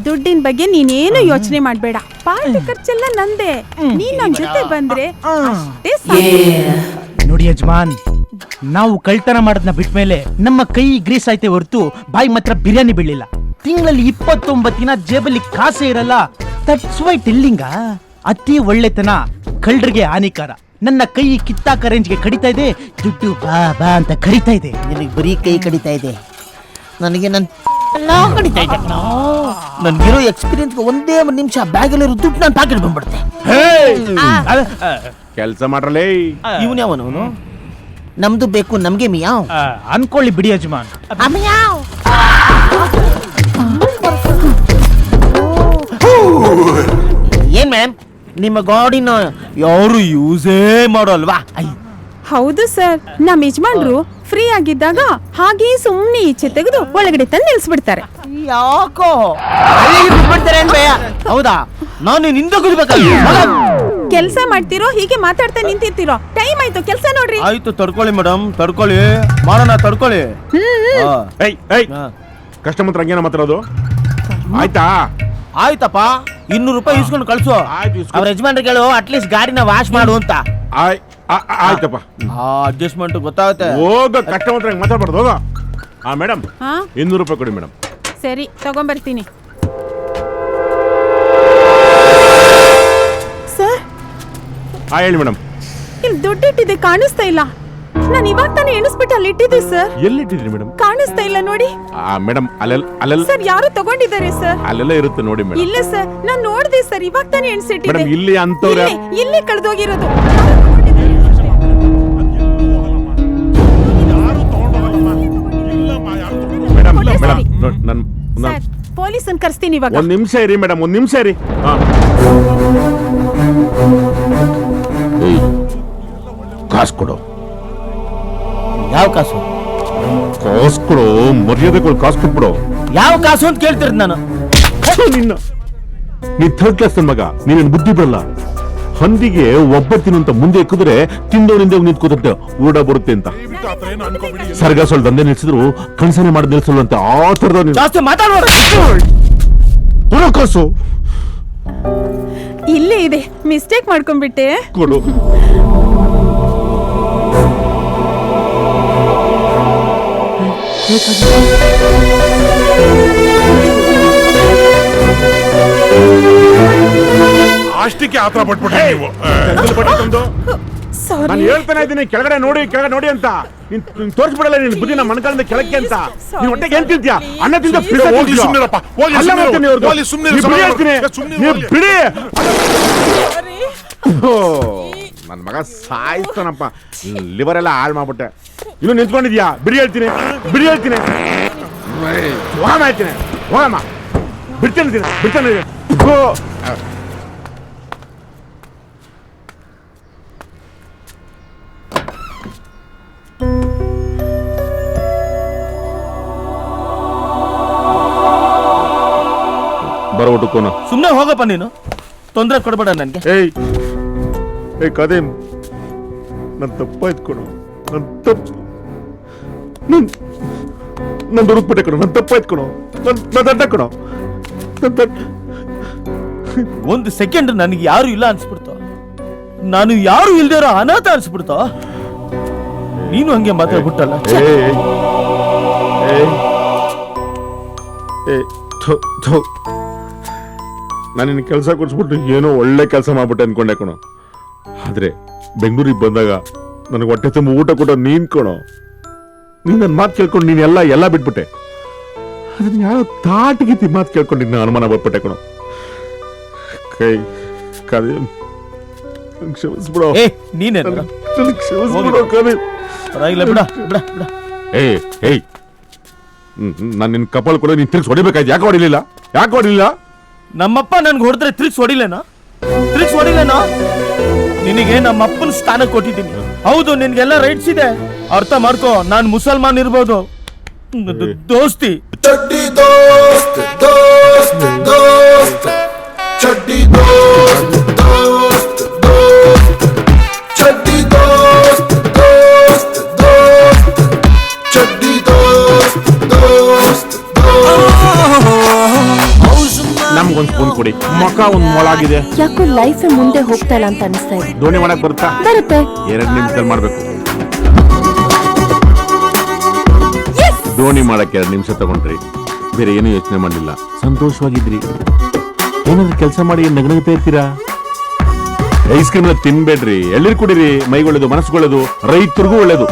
ದುಡ್ಡಿನ ಬಗ್ಗೆ ನೀನೇನು ಯೋಚನೆ ಮಾಡ್ಬೇಡ. ಪಾರ್ಟಿ ಖರ್ಚೆಲ್ಲ ನಂದೆ. ನೀನ್ ನನ್ ಜೊತೆ ಬಂದ್ರೆ ಅಷ್ಟೇ ಸಾಕು. ನೋಡಿ ಯಜಮಾನ್, ನಾವು ಕಳ್ತನ ಮಾಡೋದನ್ನ ಬಿಟ್ಮೇಲೆ ನಮ್ಮ ಕೈ ಗ್ರೀಸ್ ಆಯ್ತೆ ಹೊರತು ಬಾಯಿ ಮಾತ್ರ ಬಿರಿಯಾನಿ ಬೀಳಿಲ್ಲ. ತಿಂಗಳಲ್ಲಿ 29 ದಿನ ಜೇಬಲ್ಲಿ ಕಾಸೇ ಇರಲ್ಲ. ದಟ್ಸ್ ವೈ ಟೆಲ್ಲಿಂಗ ಅತಿ ಒಳ್ಳೆತನ ಕಳ್ಳರಿಗೆ ಹಾನಿಕಾರ. ನನ್ನ ಕೈ ಕಿತ್ತಾಕ ರೇಂಜ್ಗೆ ಕಡಿತಾ ಇದೆ, ದುಡ್ಡು ಬಾ ಬಾ ಅಂತ ಕರಿತಾ ಇದೆ. ನಿನಗೆ ಬರೀ ಕೈ ಕಡಿತಾ ಇದೆ, ನನಗೆ ಕಡಿತಾ ಇದೆ. ನನ್ಗಿರೋ ಎಕ್ಸ್ಪೀರಿಯನ್ಸ್ ಒಂದೇ ಒಂದು ನಿಮಿಷ ಬ್ಯಾಗಲ್ಲಿರೋ ದುಡ್ಡು ನಾನು ಪ್ಯಾಕೆಟ್ ಬಂದ್ಬಿಡುತ್ತೆ. ಕೆಲಸ ಮಾಡ್ರಲೇ. ಇವನ್ ಯಾವನವನು? ನಮ್ದು ಬೇಕು ನಮ್ಗೆ ಮಿಯಾವ್ ಅನ್ಕೊಳ್ಳಿ ಬಿಡಿ ಯಜಮಾನ್. ಏನ್ ಮ್ಯಾಮ್, ನಿಮ್ಮ ಗಾಡಿನ ಯಾರು ಯೂಸೇ ಮಾಡೋಲ್ವಾ? ಹೌದು ಸರ್, ನಮ್ ಯಜಮಾನ್ರು ಫ್ರೀ ಆಗಿದ್ದಾಗ ಹಾಗೆ ಸುಮ್ನೆ ಈಚೆ ತೆಗೆದು ಒಳಗಡೆ ತಂದು ನಿಲ್ಸ್ಬಿಡ್ತಾರೆ. ಯಾಕೋ ಬಿಡ್ತಾರೆ ಏನ್ ಭಯ? ಹೌದಾ, ನಾನು ನಿಂದ ಕುದಿಬೇಕಲ್ಲ. ಕೆಲ್ಸ ಮಾಡ್ತಿರೋ ಹೀಗೆ ಮಾತಾಡ್ತಾ ನಿಂತಿರ್ತಿರೋ? ಟೈಮ್ ಆಯ್ತು, ಕೆಲ್ಸ ನೋಡ್ರಿ. ಆಯ್ತು ತಡ್ಕೊಳ್ಳಿ ಮೇಡಮ್, ತಡ್ಕೊಳ್ಳಿ, ಮಾಡೋಣ, ತಡ್ಕೊಳ್ಳಿ. ಕಸ್ಟಮರ್ ಹಂಗೇನ ಮಾತಾಡೋದು? ಆಯ್ತಾ? ಆಯ್ತಪ್ಪ, 200 ರೂಪಾಯಿ ಇಸ್ಕೊಂಡು ಕಳ್ಸು. ಅವ್ರ ಯಜಮಾನ್ರಿಗೆ ಹೇಳು ಅಟ್ಲೀಸ್ಟ್ ಗಾಡಿನ ವಾಶ್ ಮಾಡು ಅಂತ. ಆಯ್ತಪ್ಪ, ಅಡ್ಜಸ್ಟ್ಮೆಂಟ್ ಗೊತ್ತಾಗುತ್ತೆ. ಹೋಗ ಕಸ್ಟಮರ್ ಹಂಗೆ ಮಾತಾಡ್ಬಾರ್ದು. ಹೋಗ. ಮೇಡಮ್ 200 ರೂಪಾಯಿ ಕೊಡಿ ಮೇಡಮ್. ಸರಿ, ತಗೊಂಬರ್ತೀನಿ. ಸರ್ ಹೇಳಿ ಮೇಡಮ್. ಇಲ್ಲಿ ದುಡ್ಡಿಟ್ಟಿದೆ, ಕಾಣಿಸ್ತಾ ಇಲ್ಲ. ನಾನು ಇವಾಗ ತಾನೇ ಎಣಿಸ್ಬಿಟ್ಟು ಅಲ್ಲಿ ಇಟ್ಟಿದ್ದೆ ಸರ್. ಎಲ್ಲಿಟ್ಟಿದ್ರಿ ಮೇಡಮ್? ಕಾಣಿಸ್ತಾ ಇಲ್ಲ ನೋಡಿ. ಮೇಡಮ್ ಅಲ್ಲೆಲ್ಲ ಸರ್ ಯಾರು ತಗೊಂಡಿದ್ದಾರೆ ಸರ್? ಅಲ್ಲೆಲ್ಲ ಇರುತ್ತೆ ನೋಡಿ ಮೇಡಮ್. ಇಲ್ಲ ಸರ್, ನಾನು ನೋಡಿದೆ ಸರ್, ಇವಾಗ ತಾನೇ ಎಣಿಸಿಟ್ಟಿದ್ದೆ. ಮೇಡಮ್ ಇಲ್ಲಿ ಅಂತವ್ರೆ ಇಲ್ಲಿ ಕಳೆದೋಗಿರೋದು. ಪೊಲೀಸನ್ ಕರ್ಸ್ತೀನಿ ಇವಾಗ. ಒಂದ್ ನಿಮಿಷ ಇರಿ ಮೇಡಮ್, ಒಂದ್ ನಿಮಿಷ ಇರಿ. ಕಾಸು ಕೊಡು. ಯಾವ ಕಾಸು? ಕಾಸು ಕೊಡು, ಮರ್ಯಾದೆ ಕೊಡು, ಕಾಸು ಕೊಟ್ಬಿಡು. ಯಾವ ಕಾಸು ಅಂತ ಕೇಳ್ತಿರೋದು ನಾನು? ನೀ ಥರ್ಡ್ ಕ್ಲಾಸ್ ನನ್ ಮಗ, ನೀನೇನು ಬುದ್ಧಿ ಬರಲ್ಲ. ಹಂದಿಗೆ ಒಬ್ಬತ್ತಿನ ಅಂತ ಮುಂದೆ ಎಕ್ಕಿದ್ರೆ ತಿಂದವನಿಂದ ನಿಂತ್ಕೋತಂತೆ ಊಟ ಬರುತ್ತೆ ಅಂತ. ಸರ್ಗಾಸೋಳ್ ದಂಧೆ ನಿಲ್ಸಿದ್ರು ಕಣಸನೆ ಮಾಡಿ ನಿಲ್ಸಲ್ಲ ಅಂತ. ಆ ತರದ ಜಾಸ್ತಿ ಮಾತಾಡೋಣ. ಕಾಸು ಇಲ್ಲೇ ಇದೆ, ಮಿಸ್ಟೇಕ್ ಮಾಡ್ಕೊಂಡ್ಬಿಟ್ಟೆ. ಕೊಡು. ಅಷ್ಟಕ್ಕೆ ಆತರ ಪಟ್ಬಿಟ್ಟೆ ನೀವು. ನಾನು ಹೇಳ್ತಾನೆ ಇದ್ದೀನಿ ಕೆಳಗಡೆ ನೋಡಿ, ಕೆಳಗಡೆ ನೋಡಿ ಅಂತ. ನೀನ್ ತೋರಿಸ್ಬಿಡಲ್ಲ ನಿನ್ ಬುದ್ಧಿ ನಮ್ಮ ಮನಕಾಲದ ಕೆಳಕ್ಕೆ ಅಂತ. ನೀನ್ ಹೊಟ್ಟೆಗೆ ಏನ್ ತಿಂತೀಯ? ಅನ್ನ ತಿಂದ ಬಿಡಿ. ನನ್ ಮಗ ಸಾಯಿಸ್ತಾನಪ್ಪ. ಲಿವರ್ ಎಲ್ಲ ಹಾಳು ಮಾಡ್ಬಿಟ್ಟೆ. ಇನ್ನು ನಿಂತ್ಕೊಂಡಿದ್ಯಾ? ಬಿಡಿ ಹೇಳ್ತೀನಿ, ಬಿಡಿ ಹೇಳ್ತೀನಿ. ಹೋಗಮ್ಮ ಹೇಳ್ತೀನಿ, ಹೋಗಮ್ಮ. ಬಿಡ್ತೇನೆ ಬಿಡ್ತೇನೆ. ಬರೋಟು ಕೋನ. ಸುಮ್ಮನೆ ಹೋಗಪ್ಪ ನೀನು, ತೊಂದರೆ ಕೊಡಬೇಡ ನನ್ಗೆ. ಏಯ್ ಕದೇಮ್, ನನ್ ತಪ್ಪಾಯ್ತು ಕೊಡು. ನನ್ ದುರುತ್ಪಟ್ಟೆ ಕೊಡು. ನನ್ ತಪ್ಪಾಯ್ತು ಕೊಡು. ನನ್ ದಂಡ ಕೊಡು. ಒಂದು ಸೆಕೆಂಡ್ ನನಗೆ ಯಾರು ಇಲ್ಲ ಅನ್ಸ್ಬಿಡ್ತು. ನಾನು ಯಾರು ಇಲ್ದಿರೋ ಅನಾಥ ಅನ್ಸ್ಬಿಡ್ತು. ನೀನು ಹಂಗೆ ಮಾತಾಡ್ಬಿಟ್ಟಲ್ಲ. ನಾನು ನಿನ್ನ ಕೆಲಸ ಕೊಡಿಸ್ಬಿಟ್ಟು ಏನೋ ಒಳ್ಳೆ ಕೆಲಸ ಮಾಡ್ಬಿಟ್ಟೆ ಅನ್ಕೊಂಡೆ ಕಣೋ. ಆದ್ರೆ ಬೆಂಗಳೂರಿಗೆ ಬಂದಾಗ ನನಗೆ ಹೊಟ್ಟೆ ತುಂಬ ಊಟ ಕೊಟ್ಟೋ ನೀನ್ ಕಣೋ. ನೀನ್ ನನ್ನ ಮಾತು ಕೇಳ್ಕೊಂಡು ನೀನ್ ಎಲ್ಲ ಬಿಟ್ಬಿಟ್ಟೆ. ಅದನ್ನ ಯಾರೋ ತಾಟಿಗಿತ್ತಿ ಮಾತು ಕೇಳ್ಕೊಂಡು ನಿನ್ನ ಅನುಮಾನ ಬರ್ಬಿಟ್ಟೆ ಕಣೋ. ಕೈ ಕದೆ ಕ್ಷಮಿಸ್ಬಿಡೋ. ನೀನೇ ಕ್ಷಮಿಸ್ಬಿಡೋ ಕದೆ. ನಾನು ನಿನ್ ಕಪಾಲ್ ಕೂಡ ನೀನ್ ತಿರ್ಗಿ ಹೊಡಿಬೇಕಾಯ್ತು. ಯಾಕೆ ಹೊಡಿಲಿಲ್ಲ? ನಮ್ಮಪ್ಪ ನನ್ಗೆ ಹೊಡೆದ್ರೆ ತಿರ್ಗಿ ಹೊಡಿಲೇನೋ? ನಿನಗೆ ನಮ್ಮಪ್ಪನ ಸ್ಥಾನ ಕೊಟ್ಟಿದ್ದೀನಿ. ಹೌದು, ನಿನ್ಗೆಲ್ಲ ರೈಟ್ಸ್ ಇದೆ, ಅರ್ಥ ಮಾಡ್ಕೋ. ನಾನು ಮುಸಲ್ಮಾನ್ ಇರ್ಬೋದು, ದೋಸ್ತಿ. ಚಡ್ಡಿ ದೋಸ್ತ್ ದೋಸ್ತ್ ದೋಸ್ತ್ ಚಡ್ಡಿ ದೋಸ್ತ್ ದೋಸ್ತ್ ದೋಸ್ತ್ ಚಡ್ಡಿ ದೋಸ್ತ್ ದೋಸ್ತ್ ದೋಸ್ತ್ ಚಡ್ಡಿ ದೋಸ್ತ್ ದೋಸ್ತ್ ದೋಸ್ತ್ ನನ್ಗೊಂದ್ ಸ್ಪೂನ್ ಕೊಡಿ, ಮಕ ಒಂದ್ ಮೊಳಾಗಿದೆ. ಯಾಕೋ ಲೈಫ್ ಮುಂದೆ ಹೋಗ್ತಾ ಇಲ್ಲ ಅಂತ ಅನಿಸ್ತಾ ಇದೆ. ದೋಣಿ ಮಾಡಕ್ ಬರುತ್ತಾ? ಬರುತ್ತೆ. 2 ನಿಮಿಷದಲ್ಲಿ ಮಾಡ್ಬೇಕು. ದೋಣಿ ಮಾಡಕ್ಕೆ 2 ನಿಮಿಷ ತಗೊಂಡ್ರಿ, ಬೇರೆ ಏನು ಯೋಚನೆ ಮಾಡಲಿಲ್ಲ, ಸಂತೋಷವಾಗಿದ್ರಿ. ಏನಾದ್ರು ಕೆಲಸ ಮಾಡಿ ನಗನಗ್ತಾ ಇರ್ತೀರಾ. ಐಸ್ ಕ್ರೀಮ್ ಎಲ್ಲ ತಿನ್ಬೇಡ್ರಿ, ಎಳ್ನೀರು ಕುಡೀರಿ, ಮೈಗೊಳ್ಳೇದು, ಮನಸ್ಸುಗೊಳ್ಳೇದು, ರೈತರಿಗೂ ಒಳ್ಳೇದು.